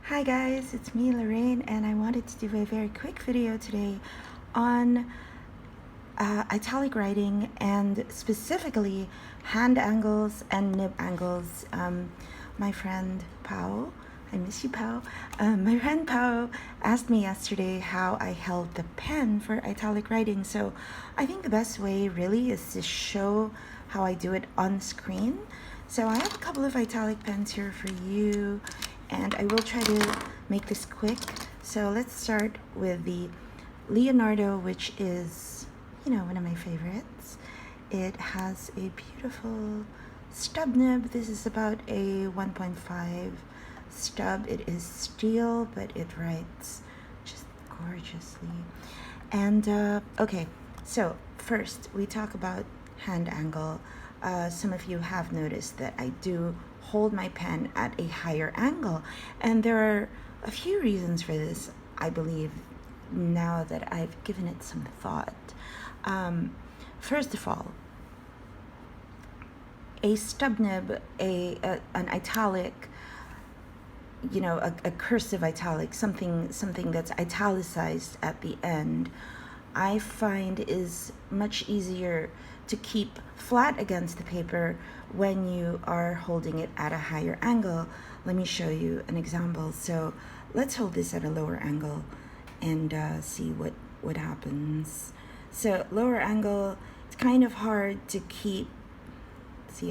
Hi guys, it's me Lorraine, and I wanted to do a very quick video today on italic writing and specifically hand angles and nib angles. My friend Pao, I miss you Pao, my friend Pao asked me yesterday how I held the pen for italic writing, so I think the best way really is to show how I do it on screen. So I have a couple of italic pens here for you, and I will try to make this quick. So let's start with the Leonardo, which is, one of my favorites. It has a beautiful stub nib. This is about a 1.5 stub. It is steel, but it writes just gorgeously. And okay, so first we talk about hand angle. Some of you have noticed that I do hold my pen at a higher angle, and there are a few reasons for this, I believe, now that I've given it some thought. First of all, a stub nib, an italic, a cursive italic, something that's italicized at the end, I find is much easier to keep flat against the paper when you are holding it at a higher angle. Let me show you an example. So let's hold this at a lower angle and see what happens. So lower angle, it's kind of hard to keep, it's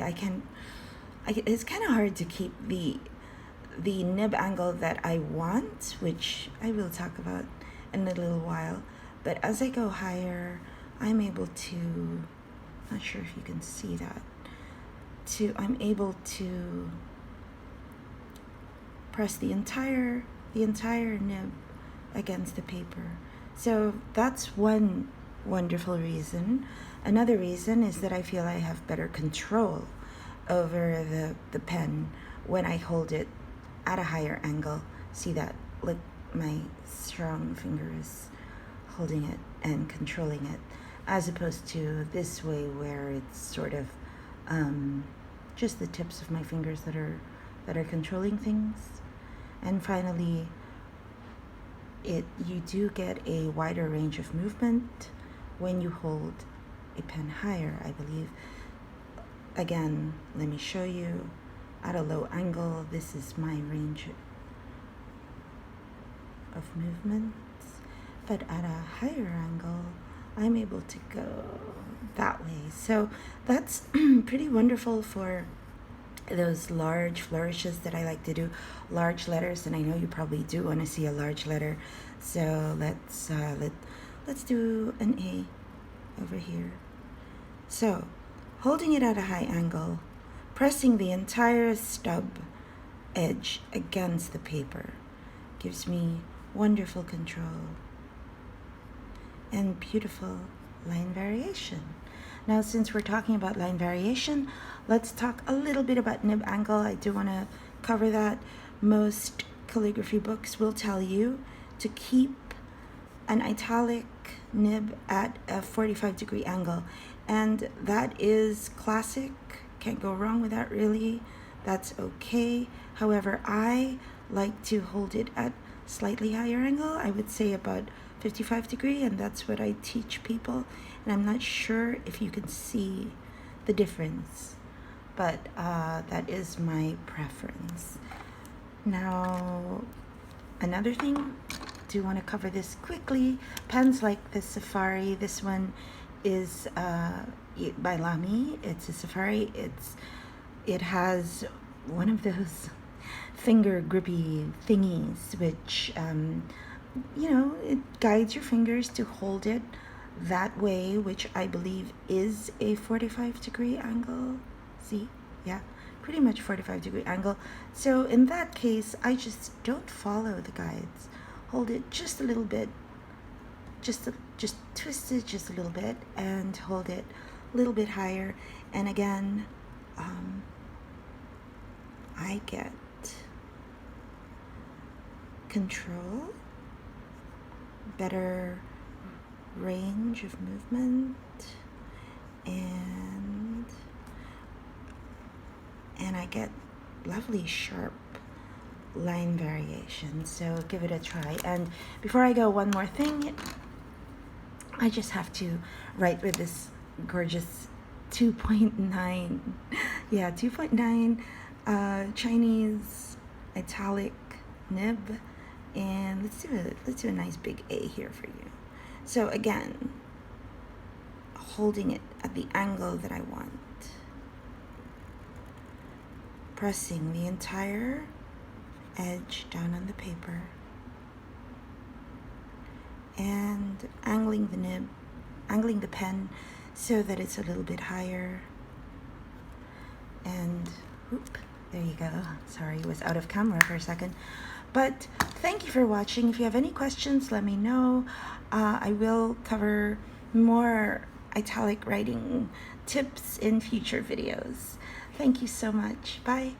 kind of hard to keep the nib angle that I want, which I will talk about in a little while. But as I go higher, I'm able to, not sure if you can see that, I'm able to press the entire nib against the paper. So that's one wonderful reason. Another reason is that I feel I have better control over the pen when I hold it at a higher angle. See that? Look, my strong fingers holding it and controlling it, as opposed to this way where it's sort of just the tips of my fingers that are controlling things. And finally, you do get a wider range of movement when you hold a pen higher, I believe. Again, let me show you. At a low angle, this is my range of movements, but at a higher angle, I'm able to go that way. So that's pretty wonderful for those large flourishes that I like to do, large letters, and I know you probably do want to see a large letter. So let's do an A over here. So holding it at a high angle, pressing the entire stub edge against the paper gives me wonderful control and beautiful line variation. Now, since we're talking about line variation, let's talk a little bit about nib angle. I do want to cover that. Most calligraphy books will tell you to keep an italic nib at a 45-degree angle, and that is classic. Can't go wrong with that, really. That's okay. However, I like to hold it at slightly higher angle. I would say about 55 degree, and that's what I teach people. And I'm not sure if you can see the difference, but that is my preference. Now, another thing, do want to cover this quickly. Pens like the Safari. This one is by Lamy. It's a Safari. It has one of those finger grippy thingies, which it guides your fingers to hold it that way, which I believe is a 45-degree angle. See? Yeah, pretty much 45-degree angle. So in that case, I just don't follow the guides. Hold it just a little bit, just twist it just a little bit, and hold it a little bit higher. And again, I get control, better range of movement, and I get lovely sharp line variation, so give it a try. And before I go, one more thing. I just have to write with this gorgeous 2.9, yeah, 2.9 Chinese Italic nib, and let's do a nice big A here for you. So again, holding it at the angle that I want, pressing the entire edge down on the paper, and angling the nib, angling the pen so that it's a little bit higher. And whoop, there you go. Sorry, it was out of camera for a second. But thank you for watching. If you have any questions, let me know. I will cover more italic writing tips in future videos. Thank you so much. Bye.